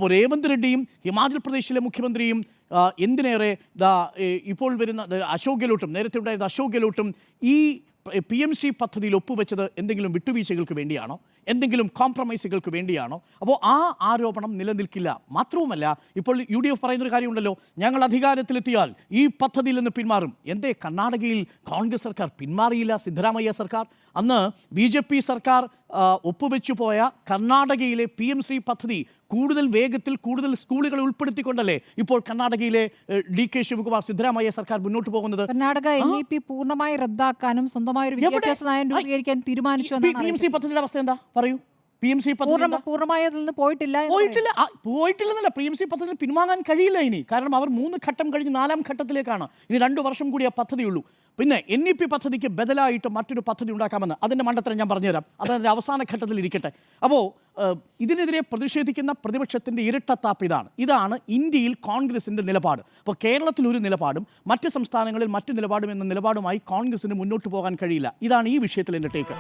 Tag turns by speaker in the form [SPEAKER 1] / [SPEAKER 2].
[SPEAKER 1] അപ്പോൾ രേവന്ത് റെഡ്ഡിയും ഹിമാചൽ പ്രദേശിലെ മുഖ്യമന്ത്രിയും എന്തിനേറെ ഇപ്പോൾ വരുന്ന അശോക് ഗെഹ്ലോട്ടും നേരത്തെ ഉണ്ടായിരുന്ന അശോക് ഗെഹ്ലോട്ടും ഈ PMC പദ്ധതിയിൽ ഒപ്പുവെച്ചത് എന്തെങ്കിലും വിട്ടുവീഴ്ചകൾക്ക് വേണ്ടിയാണോ, എന്തെങ്കിലും കോംപ്രമൈസുകൾക്ക് വേണ്ടിയാണോ? അപ്പോൾ ആ ആരോപണം നിലനിൽക്കില്ല. മാത്രവുമല്ല, ഇപ്പോൾ UDF പറയുന്നൊരു കാര്യമുണ്ടല്ലോ, ഞങ്ങൾ അധികാരത്തിലെത്തിയാൽ ഈ പദ്ധതിയിൽ നിന്ന് പിന്മാറും. എന്തേ കർണാടകയിൽ കോൺഗ്രസ് സർക്കാർ പിന്മാറിയില്ല? സിദ്ധരാമയ്യ സർക്കാർ അന്ന് BJP സർക്കാർ ഒപ്പുവെച്ചു പോയ കർണാടകയിലെ PMC പദ്ധതി കൂടുതൽ വേഗത്തിൽ കൂടുതൽ സ്കൂളുകളെ ഉൾപ്പെടുത്തിക്കൊണ്ടല്ലേ ഇപ്പോൾ കർണാടകയിലെ DK ശിവകുമാർ സിദ്ധരാമയ്യ സർക്കാർ മുന്നോട്ട് പോകുന്നത്?
[SPEAKER 2] കർണാടക NEP പൂർണ്ണമായി റദ്ദാക്കാനും സ്വന്തമായ ഒരു വിദ്യാഭ്യാസ നയം രൂപീകരിക്കാൻ തീരുമാനിച്ചു.
[SPEAKER 1] PMC പദ്ധതിയുടെ അവസ്ഥ എന്താ പറയൂ? PMC
[SPEAKER 2] പൂർണ്ണമായി
[SPEAKER 1] പോയിട്ടില്ലെന്നല്ല, PMC പദ്ധതി പിൻവാങ്ങാൻ കഴിയില്ല ഇനി. കാരണം അവർ 3 ഘട്ടം കഴിഞ്ഞ് 4ാം ഘട്ടത്തിലേക്കാണ്. ഇനി 2 വർഷം കൂടി ആ പദ്ധതിയുള്ളൂ. പിന്നെ NEP പദ്ധതിക്ക് ബദലായിട്ട് മറ്റൊരു പദ്ധതി ഉണ്ടാക്കാമെന്ന്, അതിൻ്റെ മണ്ടത്തരം ഞാൻ പറഞ്ഞുതരാം, അതിൻ്റെ അവസാന ഘട്ടത്തിൽ ഇരിക്കട്ടെ. അപ്പോൾ ഇതിനെതിരെ പ്രതിഷേധിക്കുന്ന പ്രതിപക്ഷത്തിൻ്റെ ഇരട്ടത്താപ്പ് ഇതാണ് ഇന്ത്യയിൽ കോൺഗ്രസിൻ്റെ നിലപാട്. അപ്പോൾ കേരളത്തിൽ ഒരു നിലപാടും മറ്റ് സംസ്ഥാനങ്ങളിൽ മറ്റു നിലപാടും എന്ന നിലപാടുമായി കോൺഗ്രസിന് മുന്നോട്ട് പോകാൻ കഴിയില്ല. ഇതാണ് ഈ വിഷയത്തിൽ എൻ്റെ ടേക്ക്.